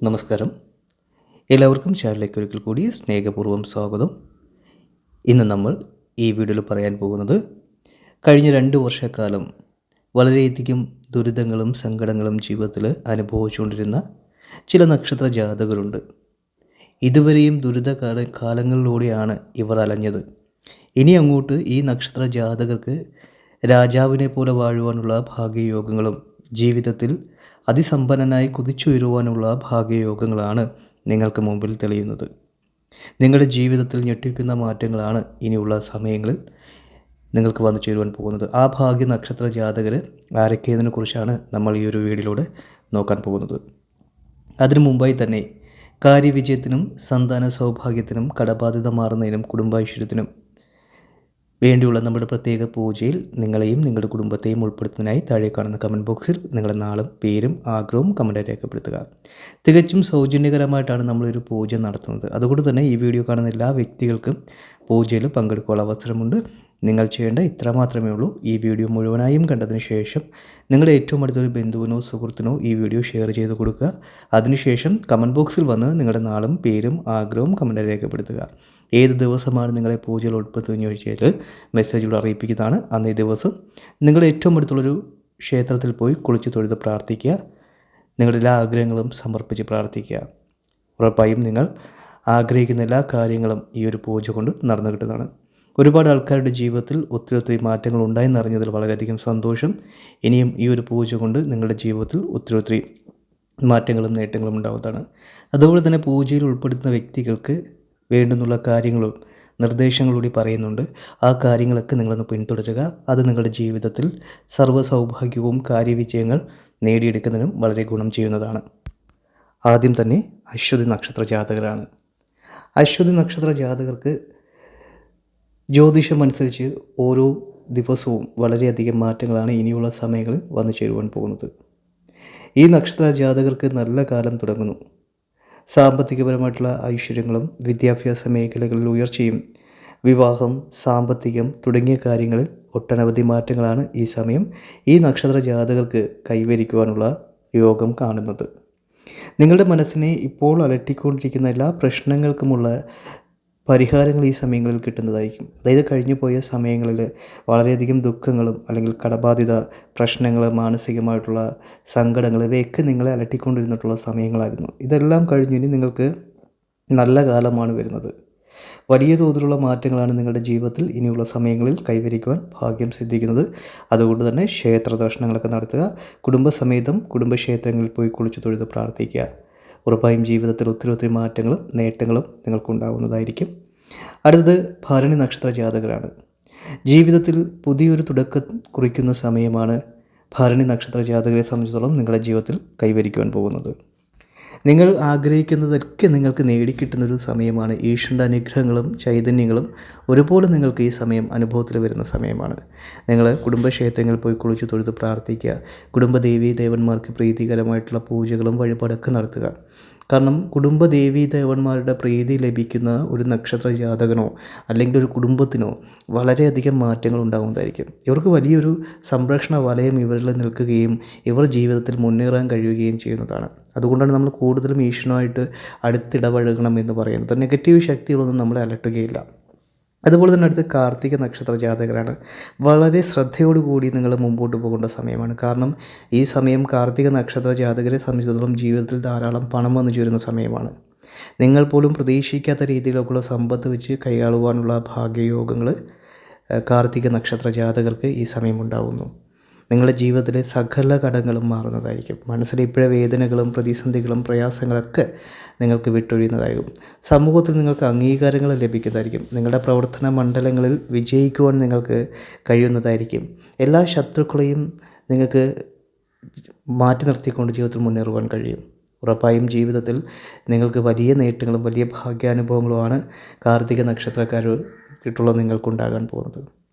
നമസ്കാരം. എല്ലാവർക്കും ചാനലിലേക്ക് ഒരിക്കൽ കൂടി സ്നേഹപൂർവ്വം സ്വാഗതം. ഇന്ന് നമ്മൾ ഈ വീഡിയോയിൽ പറയാൻ പോകുന്നത് കഴിഞ്ഞ 2 വർഷക്കാലം വളരെയധികം ദുരിതങ്ങളും സങ്കടങ്ങളും ജീവിതത്തിൽ അനുഭവിച്ചുകൊണ്ടിരുന്ന ചില നക്ഷത്ര ജാതകരുണ്ട്. ഇതുവരെയും കാലങ്ങളിലൂടെയാണ് ഇവർ അലഞ്ഞത്. ഇനി അങ്ങോട്ട് ഈ നക്ഷത്ര ജാതകർക്ക് രാജാവിനെ പോലെ വാഴുവാനുള്ള ഭാഗ്യയോഗങ്ങളും ജീവിതത്തിൽ അതിസമ്പന്നനായി കുതിച്ചുയരുവാനുള്ള ഭാഗ്യയോഗങ്ങളാണ് നിങ്ങൾക്ക് മുമ്പിൽ തെളിയുന്നത്. നിങ്ങളുടെ ജീവിതത്തിൽ ഞെട്ടിക്കുന്ന മാറ്റങ്ങളാണ് ഇനിയുള്ള സമയങ്ങളിൽ നിങ്ങൾക്ക് വന്നു ചേരുവാൻ പോകുന്നത്. ആ ഭാഗ്യ നക്ഷത്ര ജാതകർ ആരൊക്കെയതിനെ കുറിച്ചാണ് നമ്മൾ ഈ ഒരു വീഡിയോയിലൂടെ നോക്കാൻ പോകുന്നത്. അതിനു മുമ്പായി തന്നെ കാര്യവിജയത്തിനും സന്താന സൗഭാഗ്യത്തിനും കടബാധ്യത മാറുന്നതിനും കുടുംബൈശ്വര്യത്തിനും വേണ്ടിയുള്ള നമ്മുടെ പ്രത്യേക പൂജയിൽ നിങ്ങളെയും നിങ്ങളുടെ കുടുംബത്തെയും ഉൾപ്പെടുത്തുന്നതിനായി താഴെ കാണുന്ന കമൻറ്റ് ബോക്സിൽ നിങ്ങളുടെ നാളും പേരും ആഗ്രഹവും കമൻറ്റായി രേഖപ്പെടുത്തുക. തികച്ചും സൗജന്യകരമായിട്ടാണ് നമ്മളൊരു പൂജ നടത്തുന്നത്. അതുകൊണ്ട് തന്നെ ഈ വീഡിയോ കാണുന്ന എല്ലാ വ്യക്തികൾക്കും പൂജയിൽ പങ്കെടുക്കാനുള്ള അവസരമുണ്ട്. നിങ്ങൾ ചെയ്യേണ്ട ഇത്ര മാത്രമേ ഉള്ളൂ. ഈ വീഡിയോ മുഴുവനായും കണ്ടതിന് ശേഷം നിങ്ങളുടെ ഏറ്റവും അടുത്തൊരു ബന്ധുവിനോ സുഹൃത്തിനോ ഈ വീഡിയോ ഷെയർ ചെയ്ത് കൊടുക്കുക. അതിനുശേഷം കമൻറ്റ് ബോക്സിൽ വന്ന് നിങ്ങളുടെ നാളും പേരും ആഗ്രഹവും കമൻറ്റായി രേഖപ്പെടുത്തുക. ഏത് ദിവസമാണ് നിങ്ങളെ പൂജയിൽ ഉൾപ്പെടുത്തുന്നതെന്ന് ചോദിച്ചാൽ മെസ്സേജിലൂടെ അറിയിപ്പിക്കുന്നതാണ്. അന്നേ ദിവസം നിങ്ങളുടെ ഏറ്റവും അടുത്തുള്ളൊരു ക്ഷേത്രത്തിൽ പോയി കുളിച്ച് തൊഴുത് പ്രാർത്ഥിക്കുക. നിങ്ങളുടെ എല്ലാ ആഗ്രഹങ്ങളും സമർപ്പിച്ച് പ്രാർത്ഥിക്കുക. ഉറപ്പായും നിങ്ങൾ ആഗ്രഹിക്കുന്ന എല്ലാ കാര്യങ്ങളും ഈ ഒരു പൂജ കൊണ്ട് നടന്നു കിട്ടുന്നതാണ്. ഒരുപാട് ആൾക്കാരുടെ ജീവിതത്തിൽ ഒത്തിരി മാറ്റങ്ങൾ ഉണ്ടായെന്നറിഞ്ഞതിൽ വളരെയധികം സന്തോഷം. ഇനിയും ഈ ഒരു പൂജ കൊണ്ട് നിങ്ങളുടെ ജീവിതത്തിൽ ഒത്തിരി മാറ്റങ്ങളും നേട്ടങ്ങളും ഉണ്ടാവുന്നതാണ്. അതുപോലെ തന്നെ പൂജയിൽ ഉൾപ്പെടുത്തുന്ന വ്യക്തികൾക്ക് വേണ്ടുന്നുള്ള കാര്യങ്ങളും നിർദ്ദേശങ്ങളൂടി പറയുന്നുണ്ട്. ആ കാര്യങ്ങളൊക്കെ നിങ്ങളൊന്ന് പിന്തുടരുക. അത് നിങ്ങളുടെ ജീവിതത്തിൽ സർവ്വ സൗഭാഗ്യവും കാര്യവിജയങ്ങൾ നേടിയെടുക്കുന്നതിനും വളരെ ഗുണം ചെയ്യുന്നതാണ്. ആദ്യം തന്നെ അശ്വതി നക്ഷത്ര ജാതകരാണ്. അശ്വതി നക്ഷത്ര ജാതകർക്ക് ജ്യോതിഷം അനുസരിച്ച് ഓരോ ദിവസവും വളരെയധികം മാറ്റങ്ങളാണ് ഇനിയുള്ള സമയങ്ങളിൽ വന്നു ചേരുവാൻ പോകുന്നത്. ഈ നക്ഷത്ര ജാതകർക്ക് നല്ല കാലം തുടങ്ങുന്നു. സാമ്പത്തികപരമായിട്ടുള്ള ഐശ്വര്യങ്ങളും വിദ്യാഭ്യാസ മേഖലകളിൽ ഉയർച്ചയും വിവാഹം, സാമ്പത്തികം തുടങ്ങിയ കാര്യങ്ങളിൽ ഒട്ടനവധി മാറ്റങ്ങളാണ് ഈ സമയം ഈ നക്ഷത്ര ജാതകർക്ക് കൈവരിക്കുവാനുള്ള യോഗം കാണുന്നത്. നിങ്ങളുടെ മനസ്സിനെ ഇപ്പോൾ അലട്ടിക്കൊണ്ടിരിക്കുന്ന എല്ലാ പ്രശ്നങ്ങൾക്കുമുള്ള പരിഹാരങ്ങൾ ഈ സമയങ്ങളിൽ കിട്ടുന്നതായിരിക്കും. അതായത് കഴിഞ്ഞു പോയ സമയങ്ങളിൽ വളരെയധികം ദുഃഖങ്ങളും അല്ലെങ്കിൽ കടബാധ്യത പ്രശ്നങ്ങൾ, മാനസികമായിട്ടുള്ള സങ്കടങ്ങൾ ഇവയൊക്കെ നിങ്ങളെ അലട്ടിക്കൊണ്ടിരുന്നിട്ടുള്ള സമയങ്ങളായിരുന്നു. ഇതെല്ലാം കഴിഞ്ഞ് ഇനി നിങ്ങൾക്ക് നല്ല കാലമാണ് വരുന്നത്. വലിയ തോതിലുള്ള മാറ്റങ്ങളാണ് നിങ്ങളുടെ ജീവിതത്തിൽ ഇനിയുള്ള സമയങ്ങളിൽ കൈവരിക്കുവാൻ ഭാഗ്യം സിദ്ധിക്കുന്നത്. അതുകൊണ്ട് തന്നെ ക്ഷേത്ര ദർശനങ്ങളൊക്കെ നടത്തുക. കുടുംബസമേതം കുടുംബക്ഷേത്രങ്ങളിൽ പോയി കുളിച്ച് തൊഴുത് പ്രാർത്ഥിക്കുക. ഉറപ്പായും ജീവിതത്തിൽ ഒത്തിരി മാറ്റങ്ങളും നേട്ടങ്ങളും നിങ്ങൾക്കുണ്ടാകുന്നതായിരിക്കും. അടുത്തത് ഭരണി നക്ഷത്ര ജാതകരാണ്. ജീവിതത്തിൽ പുതിയൊരു തുടക്കം കുറിക്കുന്ന സമയമാണ് ഭരണി നക്ഷത്ര ജാതകരെ സംബന്ധിച്ചിടത്തോളം നിങ്ങളുടെ ജീവിതത്തിൽ കൈവരിക്കുവാൻ പോകുന്നത്. നിങ്ങൾ ആഗ്രഹിക്കുന്നതൊക്കെ നിങ്ങൾക്ക് നേടിക്കിട്ടുന്നൊരു സമയമാണ്. ഈശ്വരൻ്റെ അനുഗ്രഹങ്ങളും ചൈതന്യങ്ങളും ഒരുപോലെ നിങ്ങൾക്ക് ഈ സമയം അനുഭവത്തിൽ വരുന്ന സമയമാണ്. നിങ്ങൾ കുടുംബക്ഷേത്രങ്ങളിൽ പോയി കുളിച്ച് തൊഴുത് പ്രാർത്ഥിക്കുക. കുടുംബദേവീ ദേവന്മാർക്ക് പ്രീതികരമായിട്ടുള്ള പൂജകളും വഴിപാടൊക്കെ നടത്തുക. കാരണം കുടുംബദേവീ ദേവന്മാരുടെ പ്രീതി ലഭിക്കുന്ന ഒരു നക്ഷത്ര ജാതകനോ അല്ലെങ്കിൽ ഒരു കുടുംബത്തിനോ വളരെയധികം മാറ്റങ്ങൾ ഉണ്ടാകുന്നതായിരിക്കും. ഇവർക്ക് വലിയൊരു സംരക്ഷണ വലയം ഇവരിൽ നിൽക്കുകയും ഇവർ ജീവിതത്തിൽ മുന്നേറാൻ കഴിയുകയും ചെയ്യുന്നതാണ്. അതുകൊണ്ടാണ് നമ്മൾ കൂടുതലും ഈശ്വരനുമായിട്ട് അടുത്തിടപഴകണം എന്ന് പറയുന്നത്. നെഗറ്റീവ് ശക്തികളൊന്നും നമ്മളെ അലട്ടുകയില്ല. അതുപോലെ തന്നെ അടുത്ത് കാർത്തിക നക്ഷത്ര ജാതകരാണ്. വളരെ ശ്രദ്ധയോടുകൂടി നിങ്ങൾ മുമ്പോട്ട് പോകേണ്ട സമയമാണ്. കാരണം ഈ സമയം കാർത്തിക നക്ഷത്ര ജാതകരെ സംബന്ധിച്ചിടത്തോളം ജീവിതത്തിൽ ധാരാളം പണം വന്നു ചേരുന്ന സമയമാണ്. നിങ്ങൾ പോലും പ്രതീക്ഷിക്കാത്ത രീതിയിലൊക്കെയുള്ള സമ്പത്ത് വെച്ച് കൈയാളുവാനുള്ള ഭാഗ്യയോഗങ്ങൾ കാർത്തിക നക്ഷത്ര ജാതകർക്ക് ഈ സമയം ഉണ്ടാകുന്നു. നിങ്ങളുടെ ജീവിതത്തിലെ സകല കടങ്ങളും മാറുന്നതായിരിക്കും. മനസ്സിലെ ഇപ്പോഴെ വേദനകളും പ്രതിസന്ധികളും പ്രയാസങ്ങളൊക്കെ നിങ്ങൾക്ക് വിട്ടൊഴിയുന്നതായിരിക്കും. സമൂഹത്തിൽ നിങ്ങൾക്ക് അംഗീകാരങ്ങൾ ലഭിക്കുന്നതായിരിക്കും. നിങ്ങളുടെ പ്രവർത്തന മണ്ഡലങ്ങളിൽ വിജയിക്കുവാൻ നിങ്ങൾക്ക് കഴിയുന്നതായിരിക്കും. എല്ലാ ശത്രുക്കളെയും നിങ്ങൾക്ക് മാറ്റി നിർത്തിക്കൊണ്ട് ജീവിതത്തിൽ മുന്നേറുവാൻ കഴിയും. ഉറപ്പായും ജീവിതത്തിൽ നിങ്ങൾക്ക് വലിയ നേട്ടങ്ങളും വലിയ ഭാഗ്യാനുഭവങ്ങളുമാണ് കാർത്തിക നക്ഷത്രക്കാർക്കുള്ള നിങ്ങൾക്കുണ്ടാകാൻ പോകുന്നത്.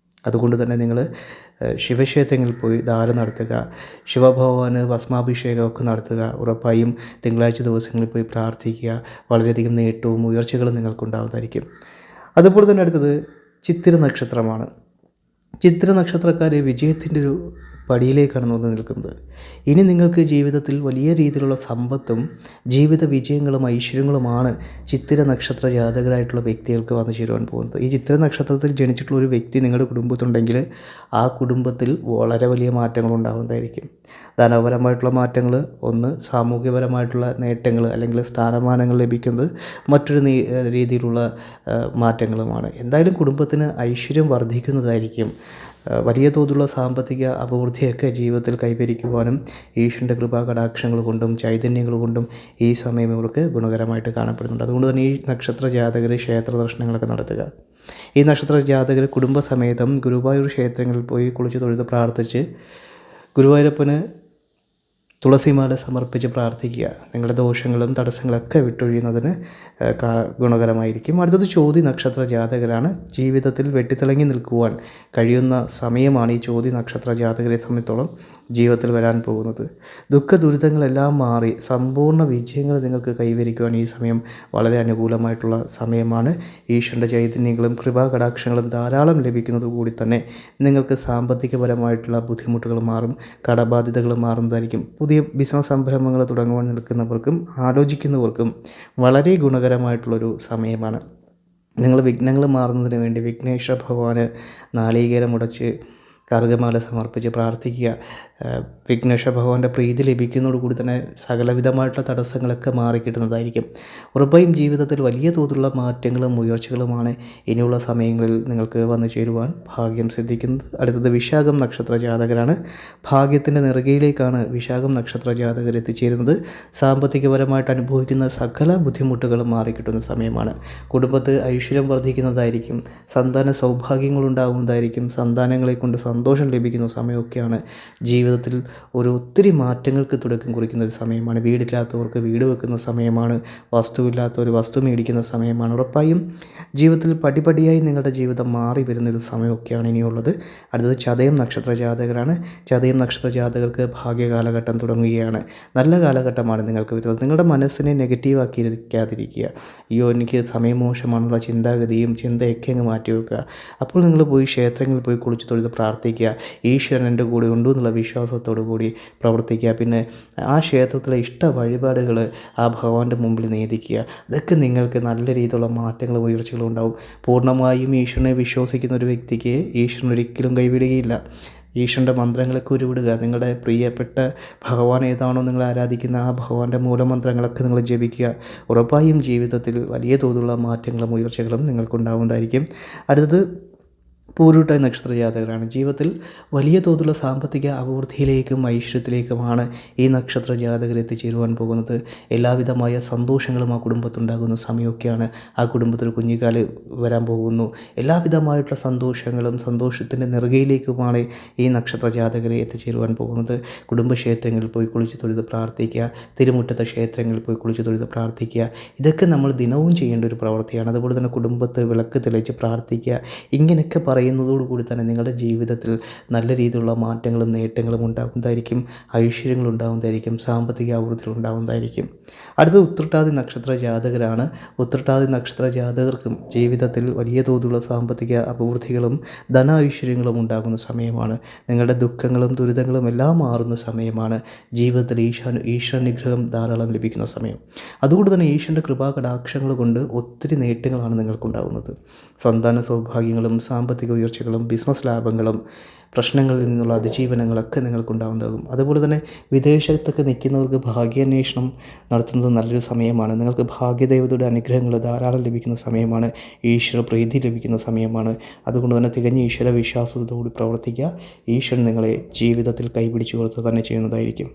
അതുകൊണ്ട് തന്നെ നിങ്ങൾ ശിവക്ഷേത്രങ്ങളിൽ പോയി ധാര നടത്തുക. ശിവഭഗവാന് ഭസ്മാഭിഷേകമൊക്കെ നടത്തുക. ഉറപ്പായും തിങ്കളാഴ്ച ദിവസങ്ങളിൽ പോയി പ്രാർത്ഥിക്കുക. വളരെയധികം നേട്ടവും ഉയർച്ചകളും നിങ്ങൾക്കുണ്ടാകുന്നതായിരിക്കും. അതുപോലെ തന്നെ അടുത്തത് ചിത്തിര നക്ഷത്രമാണ്. ചിത്തിര നക്ഷത്രക്കാർ വിജയത്തിൻ്റെ ഒരു പടിയിലേക്കാണ് വന്ന് നിൽക്കുന്നത്. ഇനി നിങ്ങൾക്ക് ജീവിതത്തിൽ വലിയ രീതിയിലുള്ള സമ്പത്തും ജീവിത വിജയങ്ങളും ഐശ്വര്യങ്ങളുമാണ് ചിത്തിര നക്ഷത്ര ജാതകരായിട്ടുള്ള വ്യക്തികൾക്ക് വന്നു ചേരുവാൻ പോകുന്നത്. ഈ ചിത്തിര നക്ഷത്രത്തിൽ ജനിച്ചിട്ടുള്ള ഒരു വ്യക്തി നിങ്ങളുടെ കുടുംബത്തുണ്ടെങ്കിൽ ആ കുടുംബത്തിൽ വളരെ വലിയ മാറ്റങ്ങൾ ഉണ്ടാകുന്നതായിരിക്കും. ധനപരമായിട്ടുള്ള മാറ്റങ്ങൾ, ഒന്ന് സാമൂഹ്യപരമായിട്ടുള്ള നേട്ടങ്ങൾ അല്ലെങ്കിൽ സ്ഥാനമാനങ്ങൾ ലഭിക്കുന്നത്, മറ്റൊരു രീതിയിലുള്ള മാറ്റങ്ങളുമാണ്. എന്തായാലും കുടുംബത്തിന് ഐശ്വര്യം വർദ്ധിക്കുന്നതായിരിക്കും. വലിയ തോതിലുള്ള സാമ്പത്തിക അഭിവൃദ്ധിയൊക്കെ ജീവിതത്തിൽ കൈവരിക്കുവാനും ഈശ്വരൻ്റെ കൃപാകടാക്ഷങ്ങൾ കൊണ്ടും ചൈതന്യങ്ങൾ കൊണ്ടും ഈ സമയം ഇവർക്ക് ഗുണകരമായിട്ട് കാണപ്പെടുന്നുണ്ട്. അതുകൊണ്ട് തന്നെ ഈ നക്ഷത്ര ജാതകർ ക്ഷേത്ര ദർശനങ്ങളൊക്കെ നടത്തുക. ഈ നക്ഷത്ര ജാതകർ കുടുംബസമേതം ഗുരുവായൂർ ക്ഷേത്രങ്ങളിൽ പോയി കുളിച്ച് തൊഴുത് പ്രാർത്ഥിച്ച് ഗുരുവായൂരപ്പന് തുളസിമാല സമർപ്പിച്ച് പ്രാർത്ഥിക്കുക. നിങ്ങളുടെ ദോഷങ്ങളും തടസ്സങ്ങളൊക്കെ വിട്ടൊഴിയുന്നതിന് ഗുണകരമായിരിക്കും. അടുത്തത് ചോതി നക്ഷത്ര ജാതകരാണ്. ജീവിതത്തിൽ വെട്ടിത്തിളങ്ങി നിൽക്കുവാൻ കഴിയുന്ന സമയമാണ് ഈ ചോതി നക്ഷത്ര ജാതകരെ സംബന്ധിച്ചോളം ജീവിതത്തിൽ വരാൻ പോകുന്നത്. ദുഃഖ ദുരിതങ്ങളെല്ലാം മാറി സമ്പൂർണ്ണ വിജയങ്ങൾ നിങ്ങൾക്ക് കൈവരിക്കുവാൻ ഈ സമയം വളരെ അനുകൂലമായിട്ടുള്ള സമയമാണ്. ഈശ്വരൻ്റെ ചൈതന്യങ്ങളും കൃപാകടാക്ഷങ്ങളും ധാരാളം ലഭിക്കുന്നത് കൂടി തന്നെ നിങ്ങൾക്ക് സാമ്പത്തികപരമായിട്ടുള്ള ബുദ്ധിമുട്ടുകൾ മാറും, കടബാധ്യതകൾ മാറുന്നതായിരിക്കും. പുതിയ ബിസിനസ് സംരംഭങ്ങൾ തുടങ്ങുവാൻ നിൽക്കുന്നവർക്കും ആലോചിക്കുന്നവർക്കും വളരെ ഗുണകരമായിട്ടുള്ളൊരു സമയമാണ്. നിങ്ങൾ വിഘ്നങ്ങൾ മാറുന്നതിന് വേണ്ടി വിഘ്നേശ്വര ഭഗവാന് നാളികേരം ഉടച്ച് കറുകമാല സമർപ്പിച്ച് പ്രാർത്ഥിക്കുക. വിഘ്നേശ്വര ഭഗവാന്റെ പ്രീതി ലഭിക്കുന്നതോടുകൂടി തന്നെ സകലവിധമായിട്ടുള്ള തടസ്സങ്ങളൊക്കെ മാറിക്കിട്ടുന്നതായിരിക്കും. ഉറപ്പായും ജീവിതത്തിൽ വലിയ തോതിലുള്ള മാറ്റങ്ങളും ഉയർച്ചകളുമാണ് ഇനിയുള്ള സമയങ്ങളിൽ നിങ്ങൾക്ക് വന്നു ചേരുവാൻ ഭാഗ്യം സിദ്ധിക്കുന്നത്. അടുത്തത് വിശാഖം നക്ഷത്ര ജാതകരാണ്. ഭാഗ്യത്തിൻ്റെ നെറുകയിലേക്കാണ് വിശാഖം നക്ഷത്ര ജാതകർ എത്തിച്ചേരുന്നത്. സാമ്പത്തികപരമായിട്ട് അനുഭവിക്കുന്ന സകല ബുദ്ധിമുട്ടുകളും മാറിക്കിട്ടുന്ന സമയമാണ്. കുടുംബത്ത് ഐശ്വര്യം വർദ്ധിക്കുന്നതായിരിക്കും. സന്താന സൗഭാഗ്യങ്ങളുണ്ടാകുന്നതായിരിക്കും. സന്താനങ്ങളെ കൊണ്ട് സന്തോഷം ലഭിക്കുന്ന സമയമൊക്കെയാണ്. ജീവിതത്തിൽ ഒത്തിരി മാറ്റങ്ങൾക്ക് തുടക്കം കുറിക്കുന്ന ഒരു സമയമാണ്. വീടില്ലാത്തവർക്ക് വീട് വെക്കുന്ന സമയമാണ്. വസ്തുവില്ലാത്തവർ വസ്തു മേടിക്കുന്ന സമയമാണ്. ഉറപ്പായും ജീവിതത്തിൽ പടിപടിയായി നിങ്ങളുടെ ജീവിതം മാറി വരുന്നൊരു സമയമൊക്കെയാണ് ഇനിയുള്ളത്. അടുത്തത് ചതയം നക്ഷത്ര ജാതകരാണ്. ചതയം നക്ഷത്ര ജാതകർക്ക് ഭാഗ്യകാലഘട്ടം തുടങ്ങുകയാണ്. നല്ല കാലഘട്ടമാണ് നിങ്ങൾക്ക് വരുന്നത്. നിങ്ങളുടെ മനസ്സിനെ നെഗറ്റീവാക്കിയിരിക്കാതിരിക്കുക. അയ്യോ എനിക്ക് സമയം മോശമാണെന്നുള്ള ചിന്താഗതിയും ചിന്തയൊക്കെ അങ്ങ് മാറ്റി വെക്കുക. അപ്പോൾ നിങ്ങൾ പോയി ക്ഷേത്രങ്ങളിൽ പോയി കുളിച്ച് തൊഴുത് പ്രാർത്ഥിക്കുക. ഈശ്വരൻ എൻ്റെ കൂടെ ഉണ്ട് എന്നുള്ള വിശ്വാസത്തോടു കൂടി പ്രവർത്തിക്കുക. പിന്നെ ആ ക്ഷേത്രത്തിലെ ഇഷ്ട വഴിപാടുകൾ ആ ഭഗവാന്റെ മുമ്പിൽ നേദിക്കുക. ഇതൊക്കെ നിങ്ങൾക്ക് നല്ല രീതിയിലുള്ള മാറ്റങ്ങളും ഉയർച്ചകളും ഉണ്ടാവും. പൂർണ്ണമായും ഈശ്വരനെ വിശ്വസിക്കുന്ന ഒരു വ്യക്തിക്ക് ഈശ്വരൻ ഒരിക്കലും കൈവിടുകയില്ല. ഈശ്വരൻ്റെ മന്ത്രങ്ങളൊക്കെ ഉരുവിടുക. നിങ്ങളുടെ പ്രിയപ്പെട്ട ഭഗവാൻ ഏതാണോ നിങ്ങൾ ആരാധിക്കുന്ന ആ ഭഗവാന്റെ മൂലമന്ത്രങ്ങളൊക്കെ നിങ്ങൾ ജപിക്കുക. ഉറപ്പായും ജീവിതത്തിൽ വലിയ തോതിലുള്ള മാറ്റങ്ങളും ഉയർച്ചകളും നിങ്ങൾക്കുണ്ടാവുന്നതായിരിക്കും. അടുത്തത് പൂരുട്ടാതി നക്ഷത്ര ജാതകരാണ്. ജീവിതത്തിൽ വലിയ തോതിലുള്ള സാമ്പത്തിക അഭിവൃദ്ധിയിലേക്കും ഐശ്വര്യത്തിലേക്കുമാണ് ഈ നക്ഷത്ര ജാതകർ എത്തിച്ചേരുവാൻ പോകുന്നത്. എല്ലാവിധമായ സന്തോഷങ്ങളും ആ കുടുംബത്തുണ്ടാകുന്ന സമയമൊക്കെയാണ്. ആ കുടുംബത്തിൽ കുഞ്ഞുകാല് വരാൻ പോകുന്നു. എല്ലാവിധമായിട്ടുള്ള സന്തോഷങ്ങളും സന്തോഷത്തിൻ്റെ നെറുകയിലേക്കുമാണ് ഈ നക്ഷത്ര ജാതകരെ എത്തിച്ചേരുവാൻ പോകുന്നത്. കുടുംബക്ഷേത്രങ്ങളിൽ പോയി കുളിച്ച് തൊഴുത് പ്രാർത്ഥിക്കുക. തിരുമുറ്റത്തെ ക്ഷേത്രങ്ങളിൽ പോയി കുളിച്ച് തൊഴുത് പ്രാർത്ഥിക്കുക. ഇതൊക്കെ നമ്മൾ ദിനവും ചെയ്യേണ്ട ഒരു പ്രവൃത്തിയാണ്. അതുപോലെ തന്നെ കുടുംബത്ത് വിളക്ക് തെളിയിച്ച് പ്രാർത്ഥിക്കുക. ഇങ്ങനെയൊക്കെ പറയുന്നതോടുകൂടി തന്നെ നിങ്ങളുടെ ജീവിതത്തിൽ നല്ല രീതിയിലുള്ള മാറ്റങ്ങളും നേട്ടങ്ങളും ഉണ്ടാകുന്നതായിരിക്കും. ഐശ്വര്യങ്ങൾ ഉണ്ടാകുന്നതായിരിക്കും. സാമ്പത്തിക അഭിവൃദ്ധി ഉണ്ടാകുന്നതായിരിക്കും. അടുത്തത് ഉത്രട്ടാതി നക്ഷത്ര ജാതകരാണ്. ഉത്രട്ടാതി നക്ഷത്ര ജാതകർക്കും ജീവിതത്തിൽ വലിയ തോതിലുള്ള സാമ്പത്തിക അഭിവൃദ്ധികളും ധനൈശ്വര്യങ്ങളും ഉണ്ടാകുന്ന സമയമാണ്. നിങ്ങളുടെ ദുഃഖങ്ങളും ദുരിതങ്ങളും എല്ലാം മാറുന്ന സമയമാണ്. ജീവിതത്തിൽ ഈശ്വര നിഗ്രഹം ധാരാളം ലഭിക്കുന്ന സമയം. അതുകൊണ്ട് തന്നെ ഈശ്വരൻ്റെ കൃപാകടാക്ഷങ്ങൾ കൊണ്ട് ഒത്തിരി നേട്ടങ്ങളാണ് നിങ്ങൾക്കുണ്ടാകുന്നത്. സന്താന സൗഭാഗ്യങ്ങളും സാമ്പത്തിക ഉയർച്ചകളും ബിസിനസ് ലാഭങ്ങളും പ്രശ്നങ്ങളിൽ നിന്നുള്ള അതിജീവനങ്ങളൊക്കെ നിങ്ങൾക്കുണ്ടാകുന്നതാകും. അതുപോലെ തന്നെ വിദേശത്തൊക്കെ നിൽക്കുന്നവർക്ക് ഭാഗ്യാന്വേഷണം നടത്തുന്നത് നല്ലൊരു സമയമാണ്. നിങ്ങൾക്ക് ഭാഗ്യദേവതയുടെ അനുഗ്രഹങ്ങൾ ധാരാളം ലഭിക്കുന്ന സമയമാണ്. ഈശ്വര പ്രീതി ലഭിക്കുന്ന സമയമാണ്. അതുകൊണ്ട് തന്നെ തികഞ്ഞ ഈശ്വര വിശ്വാസത്തോടുകൂടി പ്രവർത്തിക്കുക. ഈശ്വരൻ നിങ്ങളെ ജീവിതത്തിൽ കൈപിടിച്ചു കൊടുത്ത് തന്നെ ചെയ്യുന്നതായിരിക്കും.